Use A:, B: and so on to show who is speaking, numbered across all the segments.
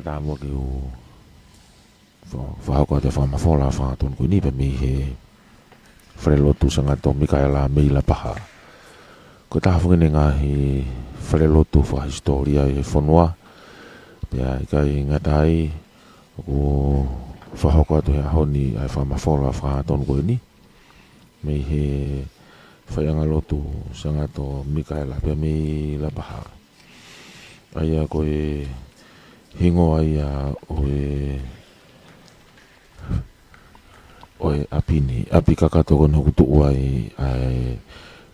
A: ta mo ki o fa ko te fa ma fola fa ton ku ni pe mi he frelo tu sanga to Mikaela me la paha ko ta fu ni nga hi frelo tu fa historia e fonua pe ai ka inga tai ko fa ko to ha honi ai fa ma fola fa ton ku ni me he fa nga lotu sanga to Mikaela pe me la paha ai ko e hingo ai o apini api kakato ko no tu ai ai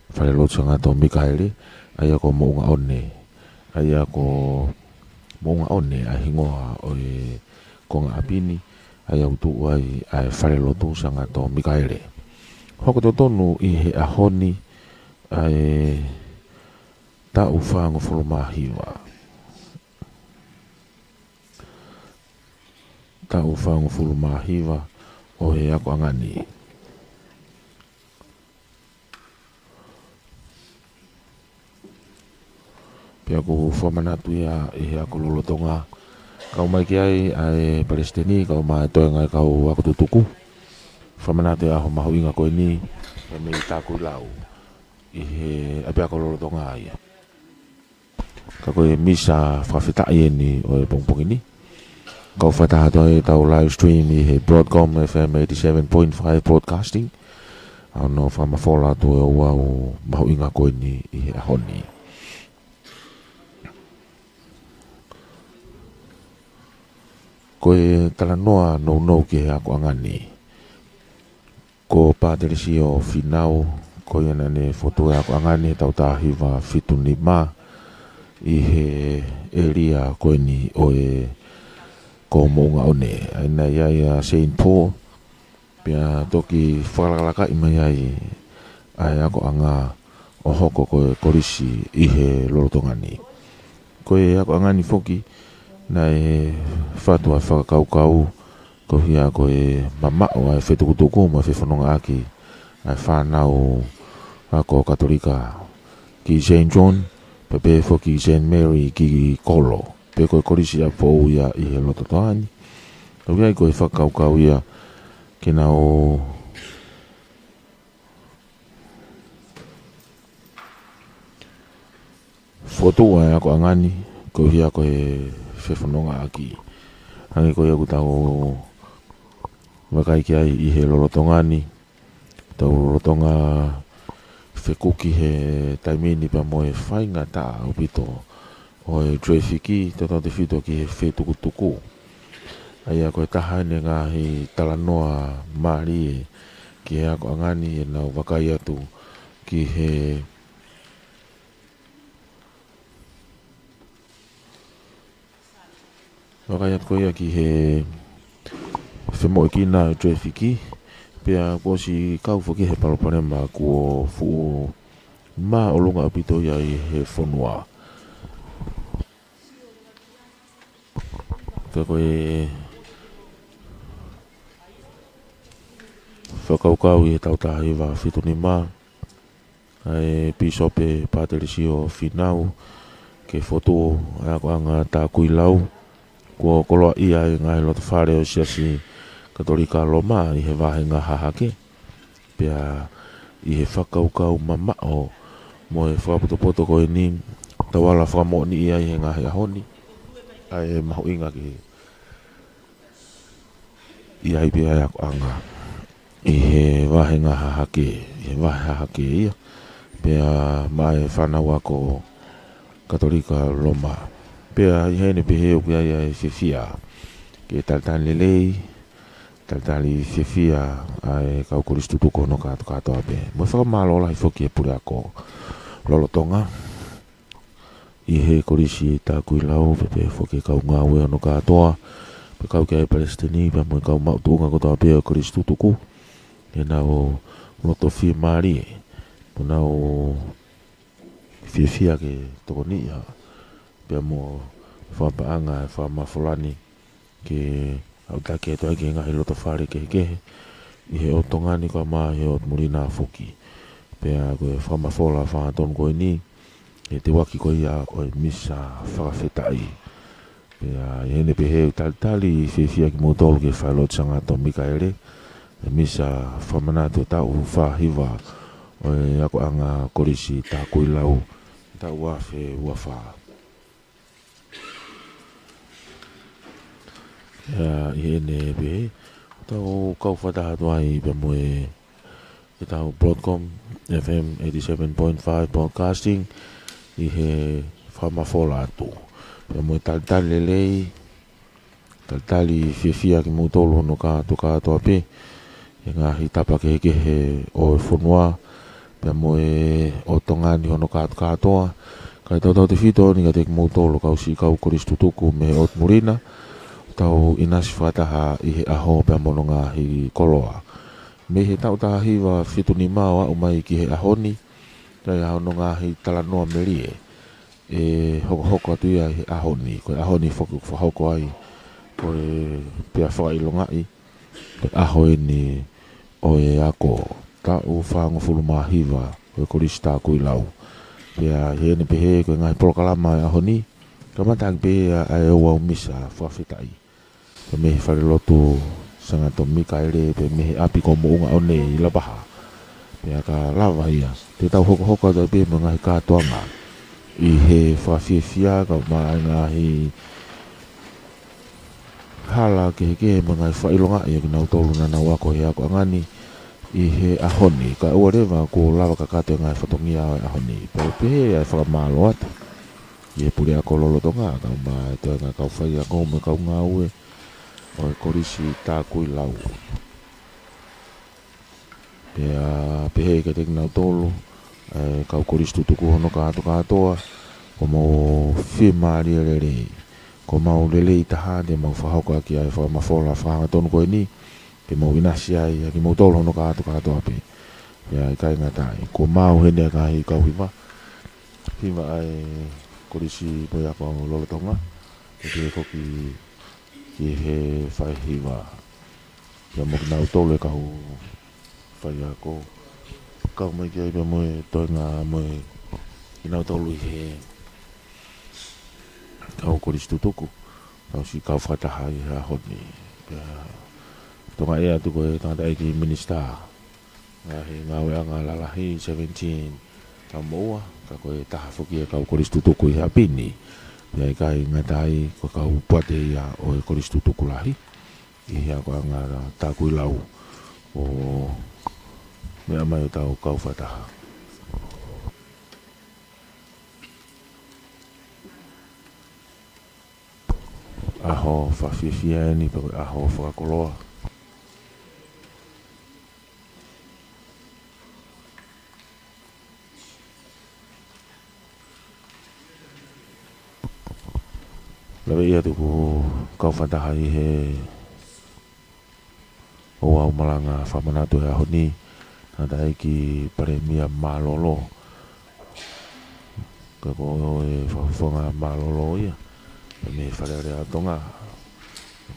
A: fale lo sanga to Mikaeli ai ko mo nga one ai ko mo nga one ai hingo o ko nga apini ai tu ai fale lo tu sanga to Mikaeli hoko to tonu i he ahoni ai ta ufa ngo fulumahiwa ta ufa ngo fulumahiwa o he ako angani. Pia ko whamanatu ia e ako lolotonga. Kau mai ki ai Palestini, kau mai toenga kau ako tutuku. Whamanatu ia ho mahu inga koe ni, e me i tāku lau. I he api ako lolotonga ia. Ka koe misa whawhitai e ni o e pongpongi ni. Kau whatahato e tau live stream i he Broadcom FM 87.5 broadcasting. Ano whamafola tu e ua o mahu inga koe ni i he ahoni. Koe tala noa nou ki he ako angani. Ko pāterisi o whinau, koe anane foto e ako angani tau tāhiwa fitu ni ma. I he area koe ni o e ko mounga one aina ia Saint Paul pia toki whakalaka ima iai ai ako anga o hoko koe korisi i he lorotongani koe ako angani foki na e whatua whakakaukau ko hia koe mamao ai whetukutuku ma whewhanonga aki ai whanau ako katolika ki Saint John pepe foki Saint Mary ki Kolo pe koe korisi a pou ia i he loto toani. Au iai koe whakaukau ia kena o fotoa e ako angani koe hia koe whewhanonga aki. Hangi koe aku tau wakai ki ai i he lorotongani. Tau lorotonga whekuki he taimini pa moe whainga ta upito. O e trafiki, te tau te whito ki he whetukutuku. Ai a koe tahane ngā hi talanoa maari e ki he ako angani e nau wakai atu ki he wakai atu koe ki he whemoe ki nā trafiki. Pea kōsi kauwha ki he paloparema kua fu mā olunga apito ia i he whonua. Ka koe whakaukau i he tautahiwa whitu ni mā ai pisope pāterisi o whinau ke foto ako anga tā kui lau kua koloa ia i ngai loto whare o siasi katolika loma i he wahenga hahake pia i he whakaukau mamao mo e whakaputopoto koe ni tawala whamo ni ia i he ngahi ahoni ai mahu inga ki i ai pia ako anga i he wahenga hahake i he wahe hahake ia pia mai whanau ako katolika Roma pia i hene piheo ki ai whiwhia ke taltani lelei taltani whiwhia ai kau kuristutuko no kato katoa pe mo whakamalola i whoki e pure ako lolotonga i he korisi tā kui lau pepe whoke kau ngā wea no katoa pe kau ki ai Palestini pe mo kau mautunga ko tā pia kuristutuku e nao loto whi maari po nao whiwhia ke toko ni ia pe mo whapaanga e whamawholani ke au take toa ke ngahi loto whare ke i he otongani ka maa he ot murina whoki pe a koe whamawhola whaton koe ni e te waki koe ia koe misa whakawhetai Pea hene pe he tali fia ki motolo ke whaelot sanga to Mikaele. E misa whamana te tau whahiva o e ako anga korisi tā kui lau tau wafe wafa. I hene pe he tau kau whatahatua i pe moe e tau Broadcom FM 87.5 podcasting i he whamafola atu. Pe moe tali lei tali fia ki motolo no ka toa pe e ngahi tapa ke he o e whonua pia moe o tongani hono katoa kai tau te whito ni ka te motolo kau si kau koristu tuku me ot murina tau inasi whataha i he aho pia mono ngahi koloa me he tau taha hiwa whitu ni mawa umai ki he ahoni tai hono ngahi talanoa merie e hoko atu ia he ahoni koe ahoni whahoko ai koe pia whakailongai koe aho ni o e ako tau whango fulu mahiwa o e korista kui lau pia hene pehe koe ngai polokalama e aho ni kamatang pehe a e ua umisa whawhitai pe mehe whare lotu sanga to Mikaele pe mehe api ko mounga o ne i labaha pia ka lava ia te tau hoko tau pehe mo ngai katoanga i he whawhiawhia ka maa ngahi hala ke mo ngai whailonga i ki nau tolu na nau ako he ako angani i he ahoni ka ua rewa ko lava ka kate ngai whatongia o ahoni pero pehe ai whakamalo atu i he pure ako lolo tonga ka ma te ngā kau whai ako me kau ngā ue o e korisi tā kui lau pehe ke te nau tolu kau korisi tutuku hono katoa ko mo whimari rei ko mau lele i taha de mau whahoko aki ai whamawhola whahanga tonu koe ni pe mau inasi ai aki mau tolo hono katoa pe ia i kai ngatai ko mau hene ka hi kau hiwa ai korisi poi ako lolo tonga e te koki ki he whai hiwa ia mo ki nau tolo e kau whai ako kau mai ki ai pe moe toi ngā moe ki nau tolo i he kau korisi tutuku kau si kau whataha i hea honi tonga ea tu koe tangata eki minista ngahi ngawe anga lalahi 17 kau moua ka koe taha whuki e kau korisi tutuku i hea pini ia i kai ngatai ko kau puate ia o e korisi tutuku lahi i hea ko anga tā kui lau o mea mai o tau kau whataha aho whawhiawhia ni pa koe aho whakakoloa. Lawe ia tuku kau whataha i he o au malanga whamanatu he aho ni nata eki pare mia malolo ka ko e whawhonga malolo ia me whareare a tonga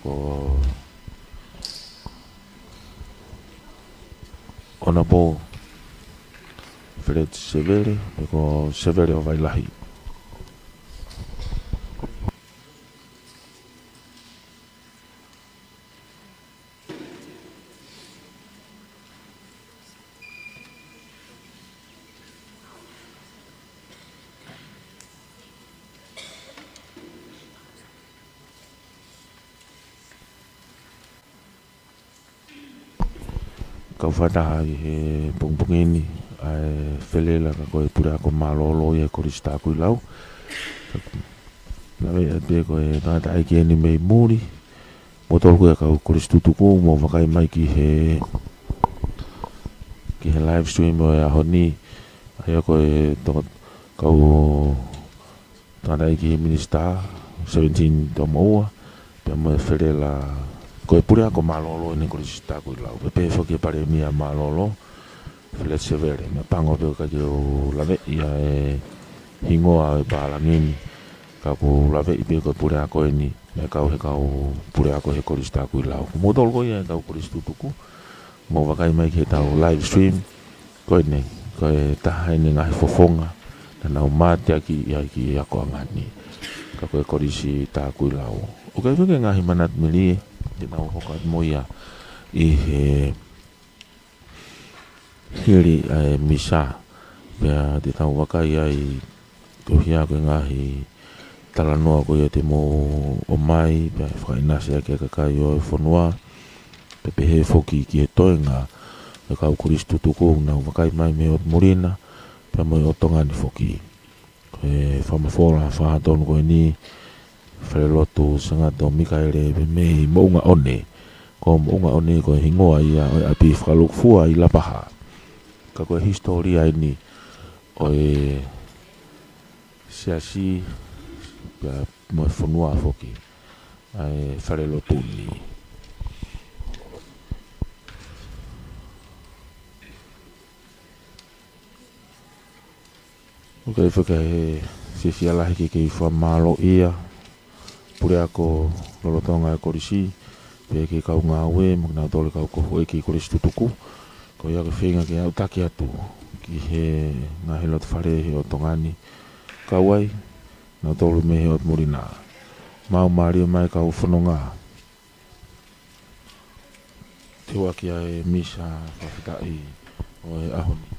A: ko ona po Fred Severe ko Severe o Vailahi kau whataha i he pungpungini ai whelela ka koe pura ako malolo i e korisi tā kui lau lawe e pe koe tangata ai ki eni mei muri mo tolu koe kau korisi tutuku mo wakai mai ki he live stream o e aho ni ai a koe kau tangata ai ki he minista 17 to moua pe mo e whelela koe pure ako malolo ni korisi tā kui lau pe whoki pare mia malolo Fred Severe me pango pe ka o lawe ia e hingoa e palangini ka ko lawe i pe koe pure ako ni me kau he kau pure ako he korisi tā kui lau mo tolu koe ia kau korisi tutuku mo wakai mai ki he tau live stream koe ne koe taha ni ngahi fofonga na nau mate aki ia ki ako angani ka koe korisi tā kui lau. O kai whike ngahi manat mili te nau hoka moia i he hiri ai misa pia te tau wakai ai tohia koe ngahi tala noa koe te mo o mai pia whakainase ake kakai o e whanua pepe he foki ki he toenga e kau kuristu tuku nau wakai mai me o morina pia mo o tongani foki e whamafora whahatonu koe ni wharelotu sangato Mikaele pe mei mounga one ko mounga one koe hingoa ia o api whakalukfua i lapaha ka koe historia ini o e siasi pia mo whanua foki ai wharelotu ni okay whaka he whiwhia lahi ki kei whamalo ia pure ako lolotonga e korisi pe ki kau ngā ue mokina tole kau kohu e ki korisi tutuku ko ia ke whenga ke au taki atu ki he ngā helot whare he o tongani kawai na tolu me he o morina mau mario mai kau whanonga te waki ai misa whawhitai o e ahoni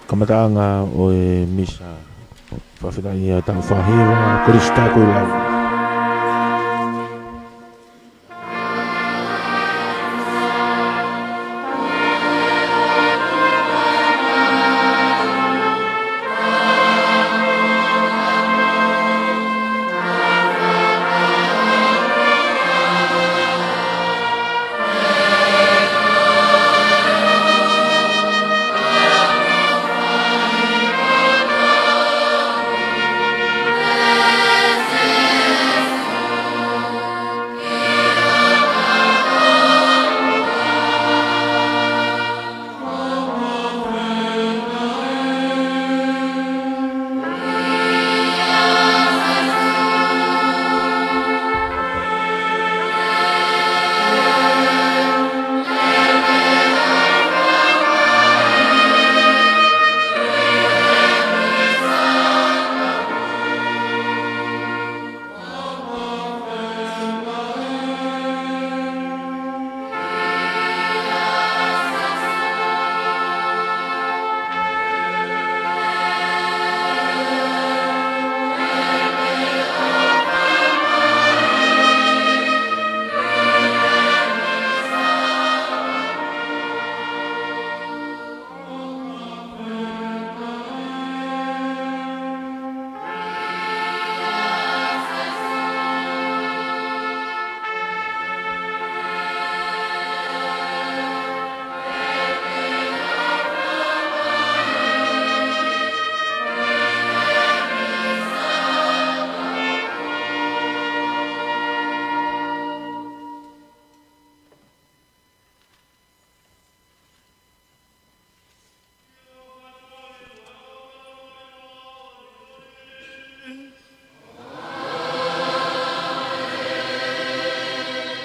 A: kamataanga o e misa whawhitai ia tau whahewa korista koe lau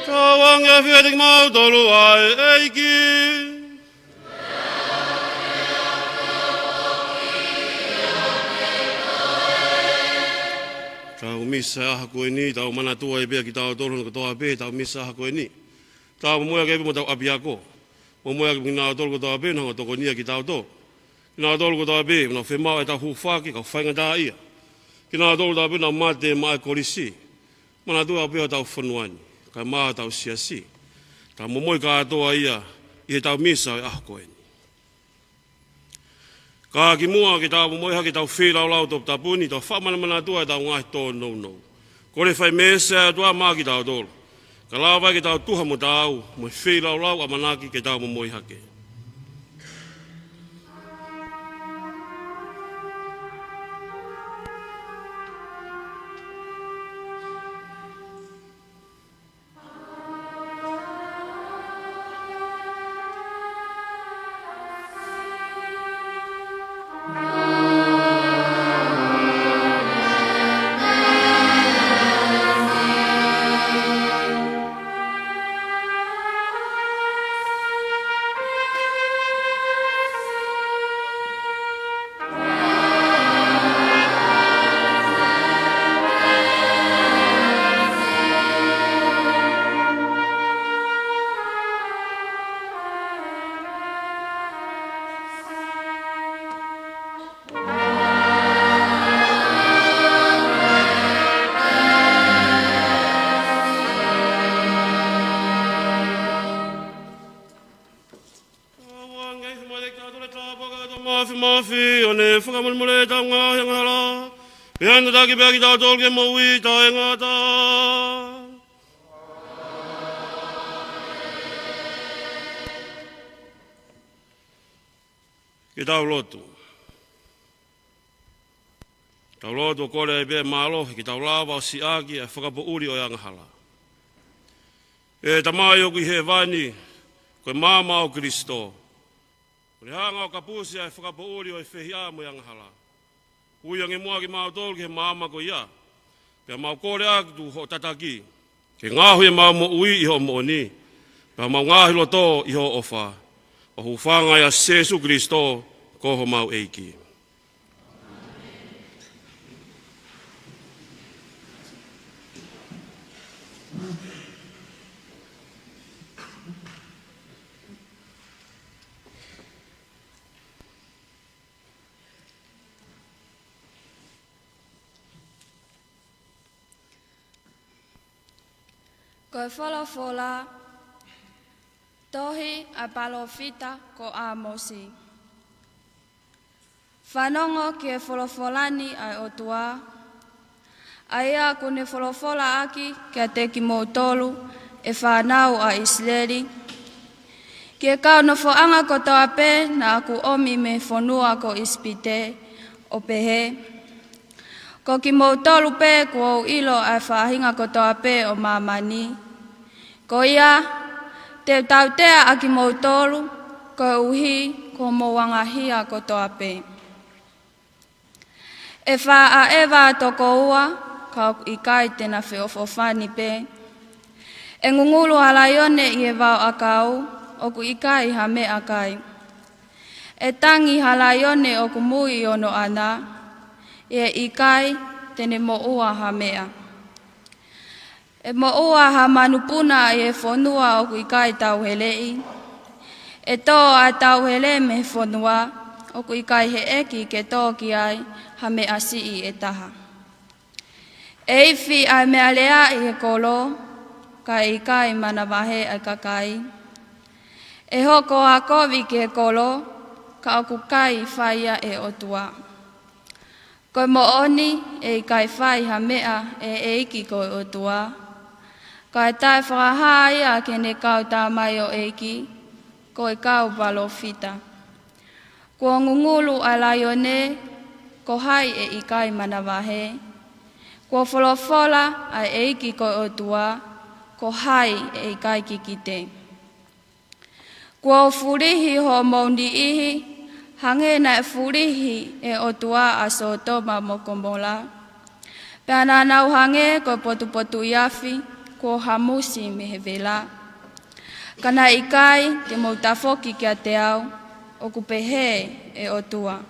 B: Tawanga whiating mau tolu ai eiki. Tau misa aha koe ni, tau mana tua e bea ki tau tolu ko toa be, tau misa aha koe ni. Tau moea kepe mo tau api ako. Mo moea kepe ki tau tolu ko toa be, nanga toko nia ki tau to. Kina tolu ko tā be, na whemau e tā hufaki, ka whainga tā ia. Kina tolu tā be, na mate mai korisi. Mana tua be o tau whanuani, ka maa tau siasi. Tā momoi ka atoa ia, i he tau misa e ahokoeni. Ka ki mua ki tau momoi haki tau whilau lau top tapuni, tau whamana mana tua e tau ngahi tō nou. Kore whai mesa tua maa ki tau tolu. Ka lawa ki tau tuha mo tau, mo whilau lau a manaki ki tau momoi hake. Mafi, one whakamulmule tau ngā hengara. E anu taki pia ki tau tolke maui tau e ngata. Ki tau lotu. Tau lotu kore e pia malo, ki tau lawa o si aki e whakapo uri o yangahala. E tamai o ki he vani, koe māma o Kristo. Kore hanga o kapusi e whakapo uri o e whehia mo yangahala. Ui ange mua ki mau tolu ki he māma ko ia. Pea mau kore aki tu ho tataki. Ke ngahu e mau mo ui iho mo ni. Pea mau ngahi lo to iho ofa. O hufanga ya Jesu Kristo koho mau eiki.
C: Koe whalafola, tohi a palofita ko a mosi. Whanongo ki e whalafolani ai otua, aia kune whalafola aki kia te ki mōtolu e whanau a Israeli. Ki e kau no whaanga ko toa pē na aku omi me whanua ko ispite o pehe. Ko ki mōtolu pē ko au ilo ai whahinga ko toa pē o mamani. Ko ia, te tautea a ki mōtolu, ko uhi ko mōwangahia ko toa pē. E wha a ewa toko ua, ka i kai tena whiofofani pē. E ngungulu halaione i e wau a kau, oku i kai ha me a kai. E tangi halaione oku mui ono ana, e i kai tene mo ua ha mea. E mo ua ha manupuna e whonua oku i kai tau helei. E tō a tau hele me whonua, oku i kai he eki ke tōki ai ha me asii e taha. E iwi ai mea lea i e kolo, ka i kai mana wahe ai kakai. E hoko a kovi ke kolo, ka oku kai whaia e otua. Koe mo oni e kai whai ha mea e eiki koe otua. Ka e tai whakahāia ke ne kau tā mai o eiki, koe kau walo fita. Kua ngungulu a laione, ko hai e i kai mana wahe. Kua wholofola a eiki koe otua, ko hai e i kai kikite. Kua furihi ho maundi ihi, hange na e furihi e otua a Sodoma mo Gomora. Pea nā nau hange ko potu iafi, ko hamusi me he vela. Kana i kai te mautafoki kia te au, o ku pehe e otua.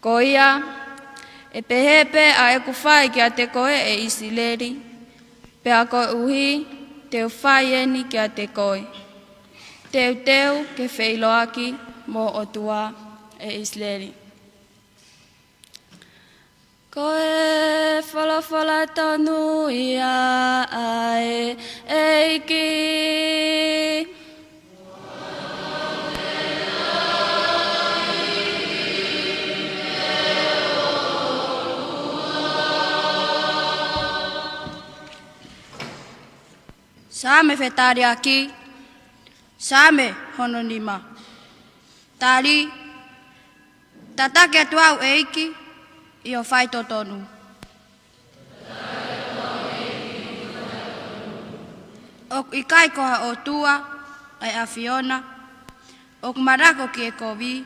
C: Ko ia, e pehepe a e ku whai kia te koe e Isileri, pea koe uhi te whai eni kia te koe. Teu ke wheiloaki mo otua e Israeli. Ko e whalawhala tonu ia ai eiki. Same whetari aki, same hononima. Tari, tatake atu au eiki, i o whai totonu. O i kai koha o tua, ai a Fiona, o marako ki e kovi,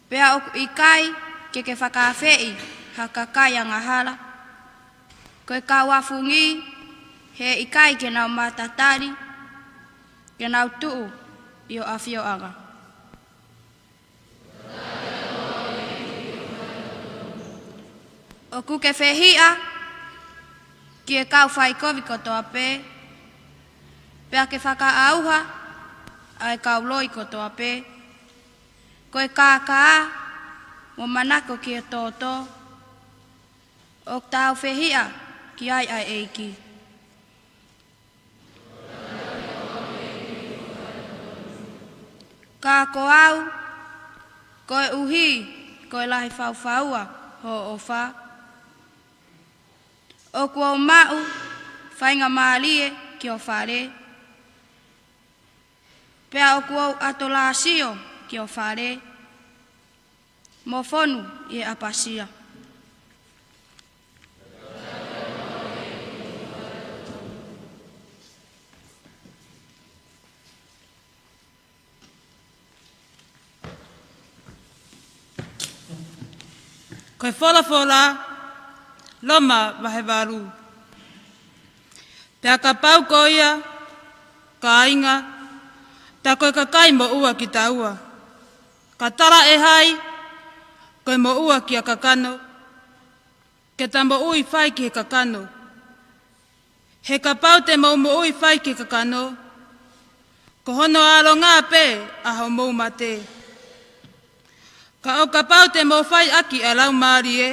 C: pea o i kai ke whakawhei hakakai a ngahara, koe ka wafungi, he i kai ke nau matatari, ke nau tuu i o awhio anga. O kuke whehia, ki e kau whai kovi kotoa pē, pea ke whakaauha, ai kau loi kotoa pē, koe kākaa, mo manako ki e tōtō, o tau whehia ki ai eiki. Ka ko au, koe uhi, koe lahi whauwhaua ho o wha. O kua o mau, whainga maalie ki o whare. Pea o kua o atolasio ki o whare. Mo whonu i apasia.
D: Koe whola, loma wahe waru. Pea ka pau ko ia, ka inga, ta koe ka kai mo ua ki ta ua. Ka tara e hai, koe mo ua ki a kakano, ke ta mo ui whai ki he kakano. He ka pau te mo ui whai ki kakano, ko hono aro ngā pē a hau mou mate. Ka o ka pau te mo whai aki a lau maari e,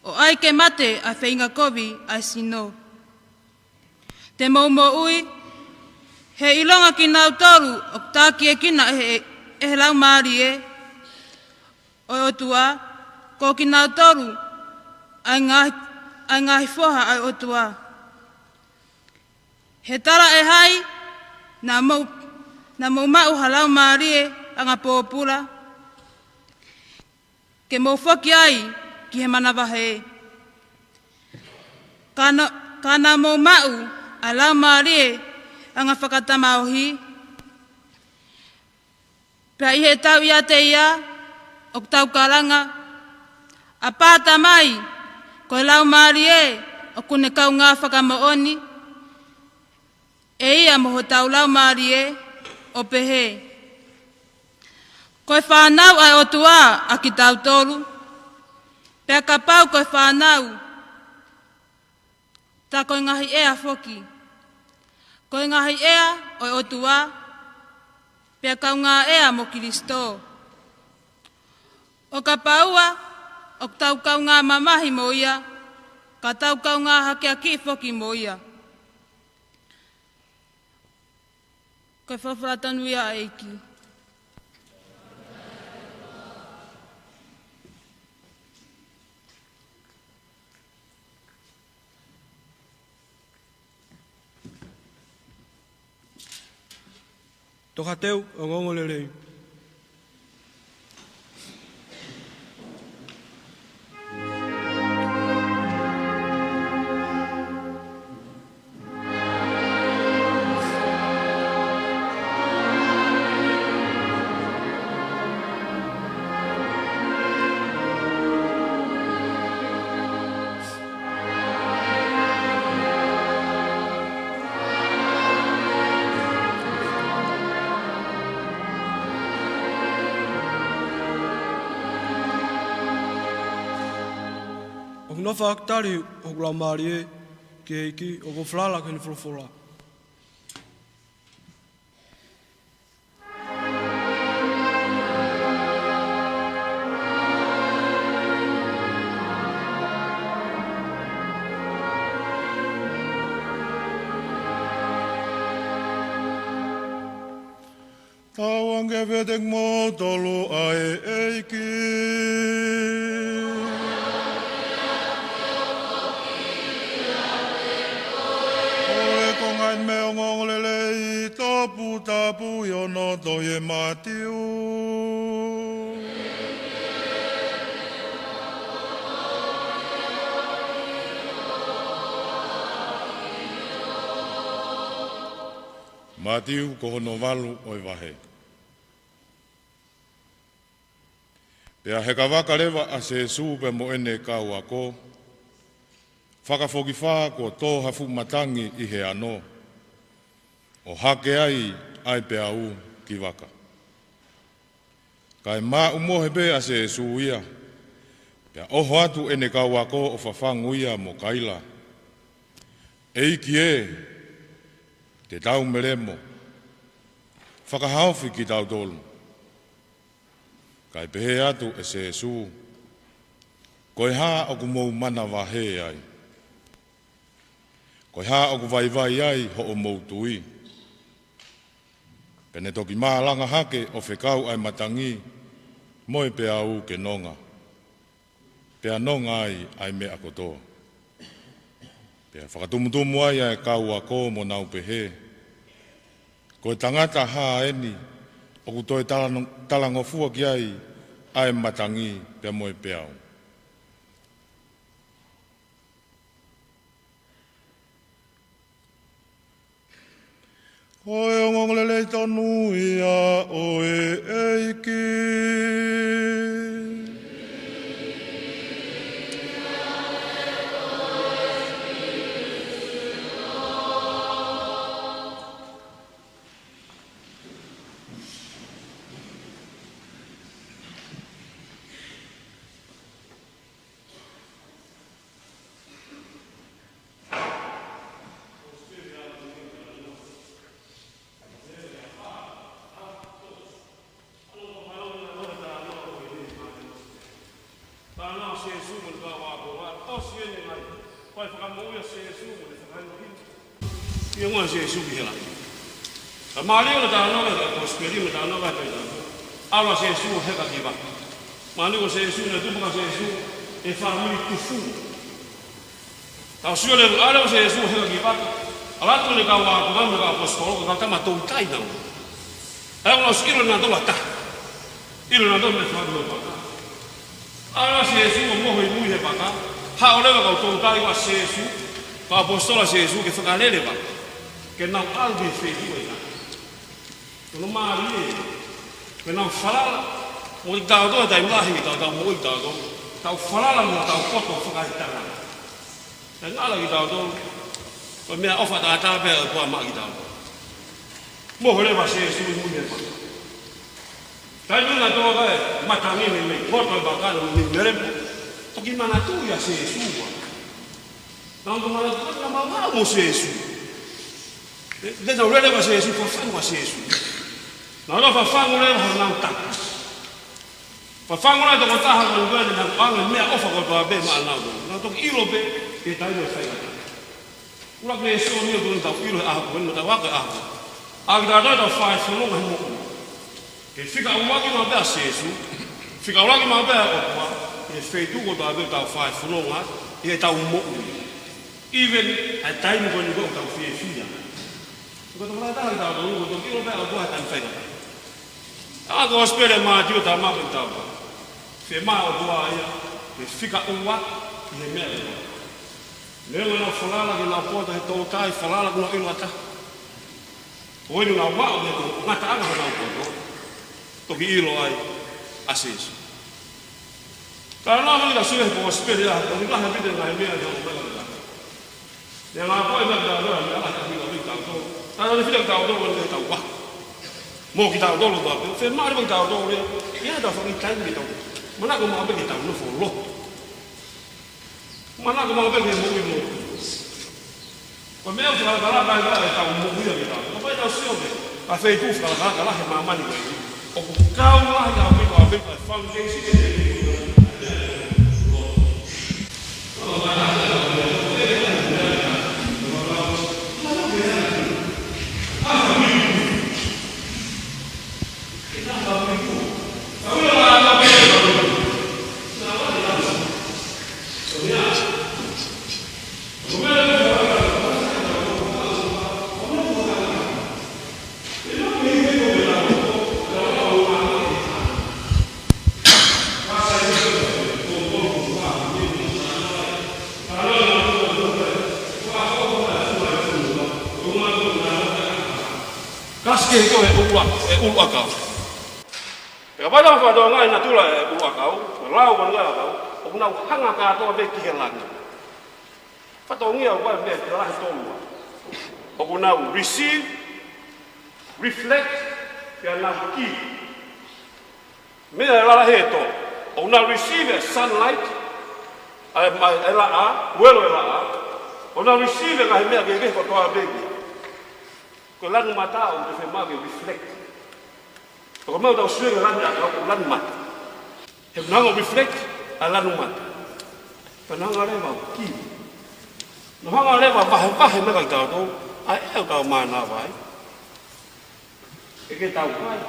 D: o ai ke mate a whainga kovi ai sino. Te mo ui, he ilonga ki nau toru o tāki e kina e lau maari e, o otua, ko ki nau toru ai ngahi whoha ai otua. He tara e hai, na mau mau halau maari e a ngā pōpura, ke mo whaki ai ki he manawahe. Kana mo mau a lau maari e a ngā whakatamauhi. Pea i he tau ia te ia, o tau karanga, a pāta mai, koe lau maari e, o kune kau ngā whakamooni, e ia moho tau lau maari e, o pehe. Koe whanau ai o tua a ki tau toru, pea ka pau koe whanau, ta koe ngahi ea whoki. Koe ngahi ea o tua, pea kau ngā ea mo Kiristo. O ka paua, o tau kau ngā mamahi mo ia, ka tau kau ngā hake a ki whoki mo ia. Koe whawharatanu ia eiki.
B: Toka teu o ngongo lelei. O kuna whaaktari o kula maari e, ki eiki, o ko whlala kene wholofola.
E: Tawang kevedek mo tolu ae eiki. Oe kongain me ongong lele i tapu tapu yono toye matiu. Matiu ko hono walu oi wahe. Pea he ka waka lewa a se supe mo ene kau ako. Whakafoki wha ko tō hafu matangi i he ano. O hake ai pea u ki waka. Kai mā umohe pe a se su ia. Pea oho atu ene kau ako o whawhangu ia mo kaila. Eiki te tau meremo. Whakahauwhi ki tau tolu. Kai pehe atu e se su. Koe haa oku mou mana wahe ai. Koe haa oku vai ai ho o mou tui. Pene toki maa langa hake o whekau ai matangi. Moe pe au ke nonga. Pea nonga ai mea kotoa. Pea whakatumutumu ai e kau ako mo nau pehe. Koe tangata haa eni, oku toi talangofua ki ai matangi pea moe peau. Koe ongong lele tonu ia oe eiki.
B: Ia ngā se suki hela. A māleo na tāna wai ka kosperi na tāna wai ka tāna. Awa se su heka ki waka. Māleo se su na tupaka se su e whamuri tufu. Tau sua le aleo se su heka ki waka. Alato le ka wā kumamu ka kosporo ka kama tau tai nau. Eo ngā skiro na tola ta. Ilo na tola me wharu waka. Awa se su o moho i mui he waka. Ha o lewa ka tau tai wa se su. Ka apostola se su ke whakalele waka. Ke nau albi whehua i nā. Kono maari e. Ke nau whalala. Mo i tātoa tai mlahi i tātau mo i tātoa. Tau whalala mo tau koto whakahitanga. Te ngala ki tātoa. Ko mea ofa tātāpea kua maa ki tātoa. Moho lewa se sui mui e whaka. Tai nuna toa kai matangi me mei. Koto i bakana me merepo. Toki mana tuia se sua. Nau to mana tuia ma mo se sua. Le tau rele wa se Yesu, whawhangu wa se Yesu. Nā rā whawhangu rele ho nau takas. Whawhangu rele toko taha kanu kwene nā kanga mea ofa ko toa be maa nau. Nā toki ilo be, e tai no e whaikata. Ura kne e so nio tunu tau ilo e ahaku, wenu tau waka e ahaku. Aki tā tau whae whanonga he moku. Ke whika uwaki maa bea se Yesu, whika uraki maa bea okua, e wheitu ko toa be tau whae whanonga, e tau moku. Even a taimi koni ko tau whie whia. Ko to mata ta do ko to kilo ba ko tan fe. A ko spere ma tiu ta ma ta ba. Fe ma o do ai e fika uwa e me. Le no fulala que na porta to tai fulala no ilata. O ni na wa o ko ngata aga na ko. To ki ilo ai asis. Ta na mo ni sue ko spere ya ko ni la bide na me ya o ba. Le na ko e da da ya ta ni ko ta to. Ano le fila tau do le tau wa. Mo ki tau do lo ba. Fe ma le tau do le. Ia da fa ni tai ni tau. Mana ko ma be ki tau no fo lo. Mana ko ma be ki mo wi mo. Ko me o tra da ba da tau mo wi ki tau. Ko ba tau sio be. A fe tu fa la he ma ma ni. O ko kau la ya be ko be foundation. Kaske ko ulu akau. Peka pada ko do ngai na tula ulu akau, lau ko ngai akau, o na hanga ka to be ki helang. Fatongia wa be la tolu. O na receive, reflect, ya na ki. Me la heto. O na receive sunlight, ela a, welo ela a. O na receive nga me ke ko to abegi. Ko lan mata o te fe ma ke reflect. Ko ma da suega lan ya ko lan mata. He na reflect ala no mata. Pa na ngare ma ki. No hanga le ba ba he me ka ta do, ai e ka ma na vai. E ke tau kai.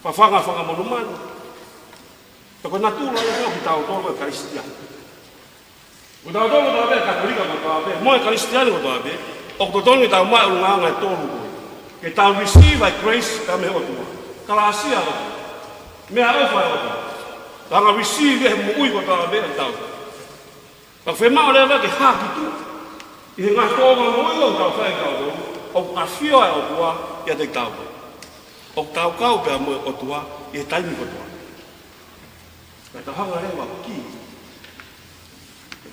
B: Pa fanga mo man. Ko na tu la ko kita o to Eucaristia. O da do do be katolika mo to be, mo Cristiano do be. O do do ni ta ma u nga to lu. Ke ta receive by grace ta me o tu. Kala asia o. Me a o fa o. Ta nga receive mo ui ko ta be ta. Pa fe ma o le ba ke ha ki tu. I nga to mo ui o ta fa ka o. O a fio o tua ya de ta. O ta ka o be mo o tua e ta ni ko tua. Ka ta hanga le ba ki.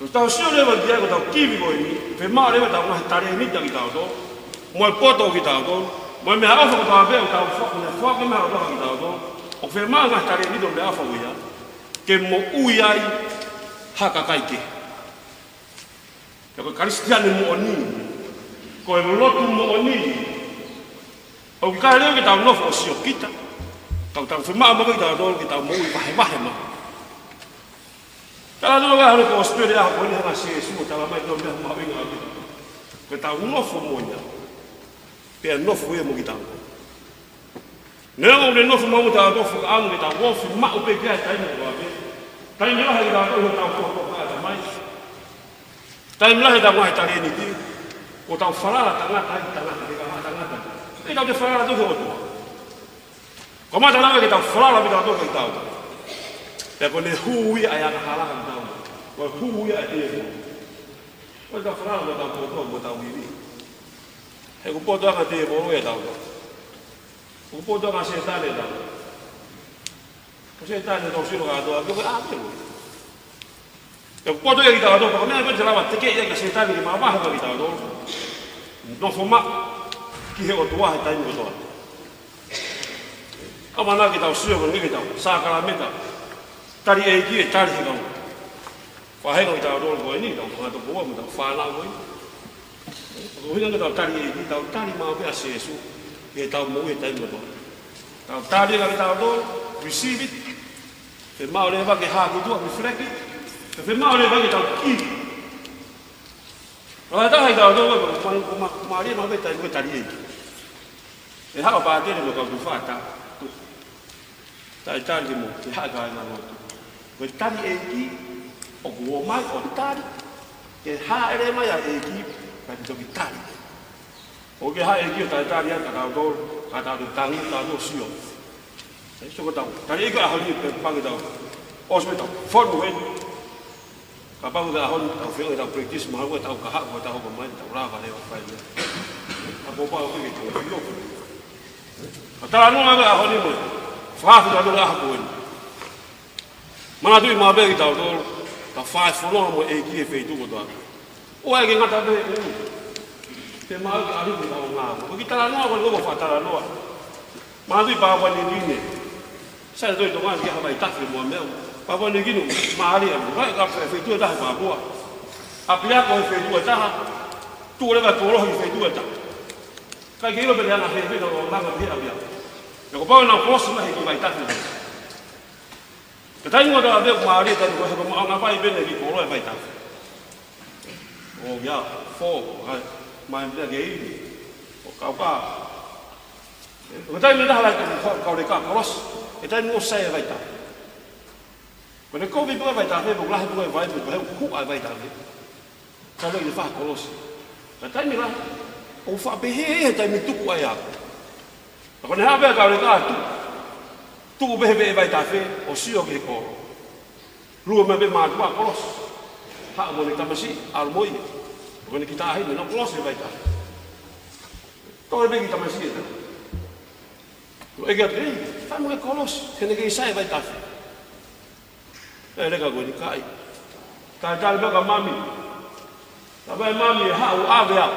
B: Ko tau sio le ba dia ko tau ki ko ni. Fe ma le ba ta nga tare ni ta ki ta do. Mo poto ki ta do. Mo me ha ko ta be o ta fo na fo ke ma o ta ki ta do. O fe ma nga tare ni do le afa ya. Ke mo ui ai ha ka kai ke. Ko Cristiano mo oni. Ko e lotu mo oni. O ka le ki ta no fo sio kita. Tau fe ma mo ki ta do ki ta mo ui ba ma. Kala no ga halo ko spirit a ko ni ha se su ta mai do me ma vinga. Ko ta no fo mo ya. Pe no fo e mo ki ta. Neo le no fo mo ta do fo ang ki ta wo fo ma o pe ka ta ni wa be. Ta ni la ha ga do ta ko ta mai. Ta ni la ha mai ta ni ti. Ko ta fala la ta nga ta nga ta nga. E ta de fala do ho to. Ko ma ta la ki ta fala la bi ta do ki ta. Ya ko le hui aya ka hala ka tau. Ko hui aya e. Ko ta fara do ta ko mo ta wi. E ko po do ka te mo e ta. Ko po do ka se ta le ta. Ko se ta le do si lo ka do ko a te. E ko do e ta do ko me ba te la ba te ke e ka se ta ni ma ba ha ka ta do. No fo ma ki he o to ha ta ni ko to. Ama na ki ta su ko ni ki ta sa ka la me ta. Tari e ki e tari he kau. Whahe kau i tau rolo koe ni, tau whangato koa mo tau whanau koe. Ko hinga tau tari e ki, tau tari maa pia sesu, e tau mou e tai moto. Tau tari e tau rolo, receive it. Te mao le wake hāku tua, reflect it. Te mao le wake tau ki. Rai taha i tau rolo, ko maa rea maa pia tai koe tari e ki. E hao pātere mo kau tu whāta. Tai tari mo, te haka e ngā motu. Koe tari e ki, o kuo mai o tari. Ke haere mai a e ki, kai te toki tari. O ke hae e ki o tai tari a kakao tōru, ka tātu tangi, tātu o sio. E soko tau, tari e ka ahoni e pangi tau. Osme tau, whonu e. Ka pangu ka ahoni, tau whenga tau practice, maha ua tau ka hako, tau hoko mai, tau rāka leo whai mea. Ka popa o kike tau whio. Ka tara nunga ka ahoni mo. Whaafu tau ngā hapu eni. Mana tui mā bēki tau tōru, ka whae whanonga mo e ki e wheitu ko tō. O e ke ngata bē e u. Te mau ki ariku tau ngā mo. O ki tara noa koni koko wha tara noa. Mana tui pāwani nine. Sai tōi tō ngā ki hawai tawhi mua mea. Pāwani kinu, maari e mu. Kai ka wheitu e tahi pāpua. A pia ko e wheitu e taha. Tu o lewa tōrohi wheitu e taha. Kai ke ilo pere ana wheitu o langa pia pia. E ko pāwani nā posi mahi ki mai tawhi mai. Ka tai ngā tā veo maari tani ko heko maa ngā pai bene ki koro e mai tā. O ia, fō, mai mbea ke iwi, o kau kā. Ka tai mea taha lai kau re kā koros, e tai ngō sei e vai tā. Ko ne kōwi pua vai tā, heko lahi pua e vai pua, heko ku ai vai tā. Ka lai ni wha koros. Ka tai mea o wha pehe e tai mi tuku ai ako. Ko ne hapea kau re kā tuku. Tuku behe e vai tawhi o sio ke koro. Rua me be mātua kolos. Haa mo ne tamasi, almoi. Ko ne ki tāhi me no kolos e vai tawhi. Toi begi tamasi ita. Tu ege ati, fai mo ke kolos, kene ke isai vai tafi. Reka koe ni kai. Kai tali baka mami. Tabai mami hau ave au.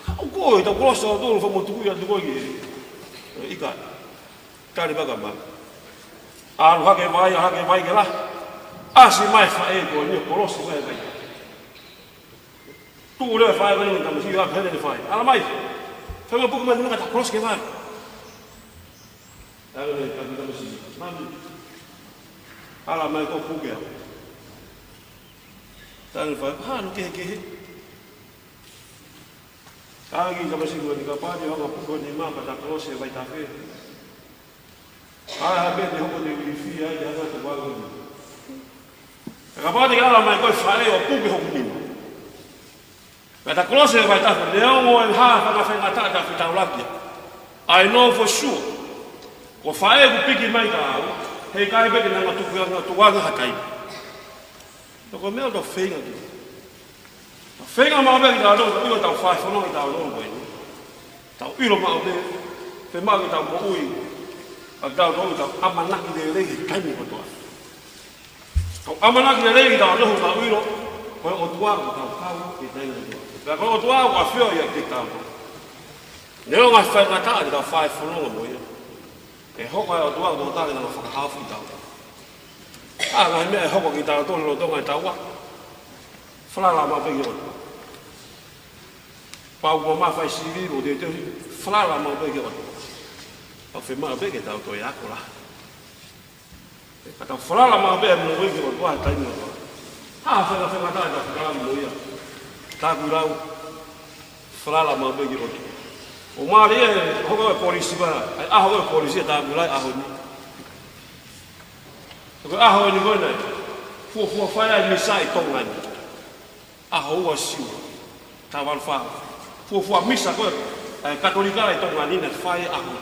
B: Hau koe, tau kolosa o tolu whamotuku ia tukoi ki. Ika. Tali baka mami. Alu hake vai ke la. Asi mai whae koe ni kolosa vai vai. Tu le whae vai ni tamasi ia pere ni whae. Ala mai. Whae puku mai nunga ta kolosa ke vai. Ala mai tamasi. Mami. Ala mai ko puke. Tani whae, no kehe. Kagi tamasi ko ni kapani hanga puko ni mama ta kolosa vai ta fe. Ala be ni hoko ni wifi ai hanga te wago. Kapani ala mai ko whae o puke hoko ni. Kata kolosa vai ta fe, leo mo ha fa fa ngata ta fi taulakia. I know for sure. Ko whae ku piki mai ka au. Hei kai beke nga tuwanga hakai. Toko mea to whenga ki. Whenga maa beke tau longa, ilo tau whae whanonga tau longa koe. Tau ilo maa be, te maa ki tau mo ui. A tau longa tau amanaki de regi kaimi kotoa. Tau amanaki de regi tau lohu tau ilo, koe o tuago tau kau i tainga kotoa. Pea koe o tuago a whio ia ki tau. Neo ngai whae ngataa ki tau whae whanonga mo ia. E hoko e o tuago tō tāke nanga whakahawhi tau. Ngai mea e hoko ki tāna tōna lo tonga e tau wa. Whalala mā peki o. Pau kua mā whai siri o te teo. Whalala mā peki o. Pau whi mā peki tau tō i ako la. Ka tau whalala mā peki mo wiki o tua e taimi o tua. Whenga tāi tau whakala mo ia. Tāku rau. Whalala mā peki o. O maari e hoko e polisi bara, ai aho e polisi e tāku lai aho ni. Ko aho ni koe nei, fua whae ai misa i tonga ni. Aho ua siu, tā waru wha. Fua misa koe, ai katolika i tonga ni ne whae aho.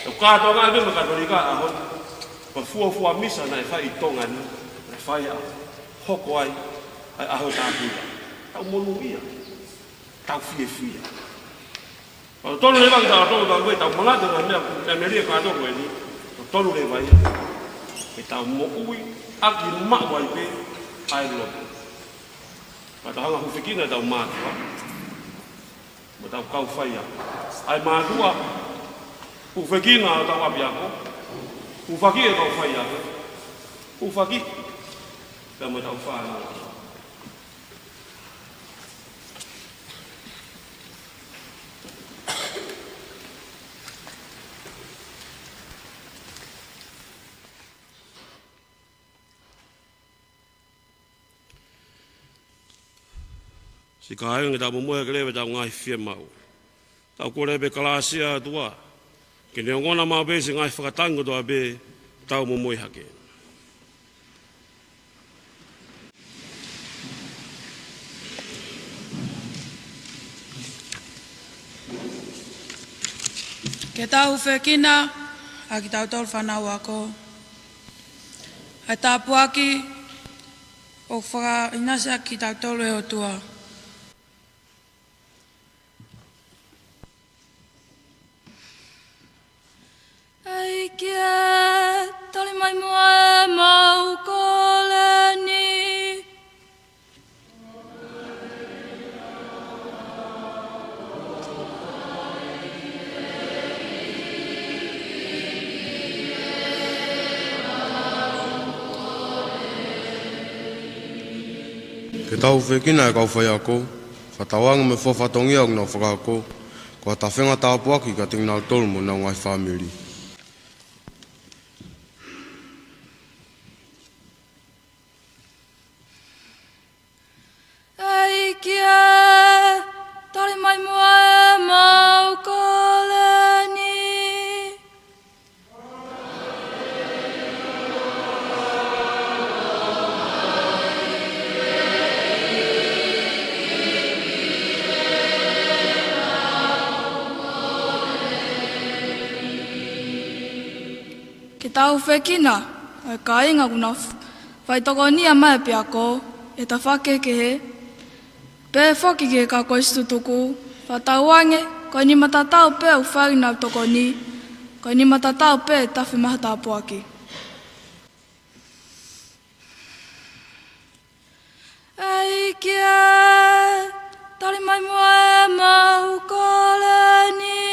B: E kātoa ngā bima katolika aho. Ko fua misa nei whae i tonga ni, ne whae aho. Hoko ai aho tāku ia. Tau monu ia, tau fia. O tolu le vai tau tolu tau tau manate na mea e meria ka toko e ni. O tolu le vai. E tau mo ui aki ma wai pe ai lo. Ka tau hanga hufikina tau mātua. Mo tau kau whaia. Ai mātua hufikina tau apiako. Hufaki e tau whaia. Hufaki. Pea mo tau whaia. Si ka hainga tau momoe ke lewe tau ngai whia mau. Tau kore be kalasia atua. Ke neongona mau be se ngai whakatango toa be tau momoe hake.
D: Ke tau whekina, a ki tau tolu whanau ako. Ai tāpu aki, o whaka inasa ki tau tolu e o tua.
C: Ai kia, tali mai mua e mau koleni.
F: Ke tau whekina e kau whai ako, whatawanga me whawhatongi au ngā whakako, kua ta whenga tāpu aki ka tingna tolu mo nā ngai whamiri.
C: Ai kia, tali mai mua e mau koleni. Ke tau whekina, ai ka inga kuna whai toko nia mai pia ko, e ta whake ke he. Pē whaki ke ka koe stutuku, whatawange, ko ni matatau pe au whari nau toko ni, ko ni matatau pe tawhi maha tāpuaki. Ei kia, tari mai mua e mau koleni.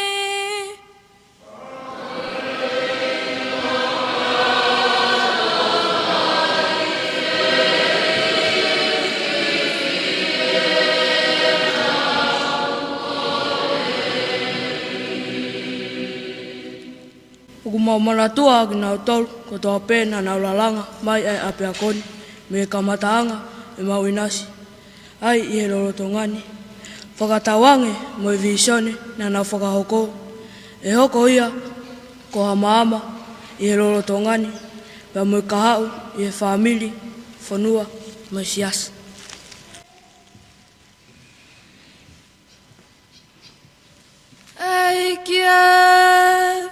G: Oku mau manatua ki nau tolu, ko toa pēna nau lalanga, mai ai apea koni, me kamataanga, e mau inasi. Ai i he loro tongani. Whakatawange, mo i visione, na nau whakahoko. E hoko ia, ko ha maama, i he loro tongani, pa mo i kahau, i he whamili, whanua, mo i siasa.
C: Ei kia,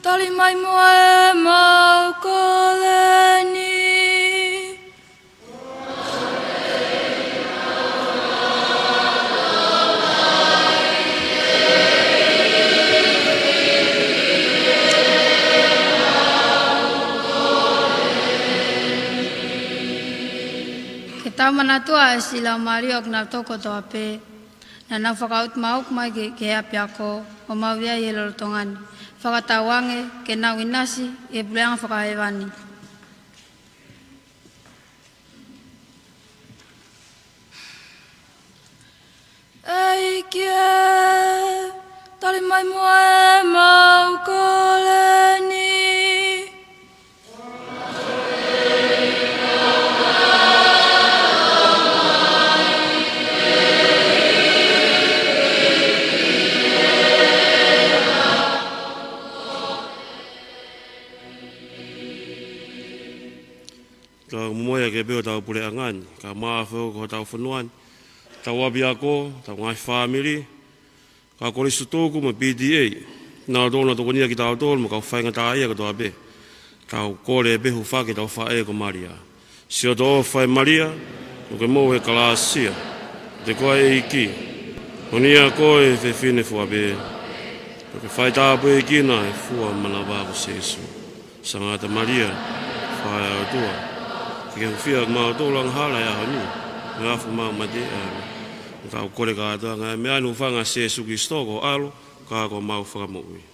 C: tali mai mua e mau koleni. Ke tau manatua e sila mariok na toko toa pe, na nau whakaut mauk mai ke api ako, o mau ia i loro tongani. Whakatawange ke nau inasi e puleanga whakahewani. Ei kia, tali mai mua e mau koleni.
B: Ka moya ke beo tau pule angani, ka maafo ko tau whanuan, tau wabi ako, tau ngai family, ka korisu tōku ma PDA, nā tōna toko nia ki tau tōlu, ma kau whainga tā ia ka tō abe, tau kore e behu whake tau whae ko Maria. Sio tō whae Maria, o ke mou he kalasia, te koe e iki, o nia koe e whine fua be, o ke whae tāpu e kina e fua mana wāku Sesu, sangata Maria, whae au tua. Ke hufia mau tōlang hala ya honi, me afu mau mate anu. Kau kore ka atoa ngai me anu whanga Jesu Kristo ko alo, ka ko mau whakamui.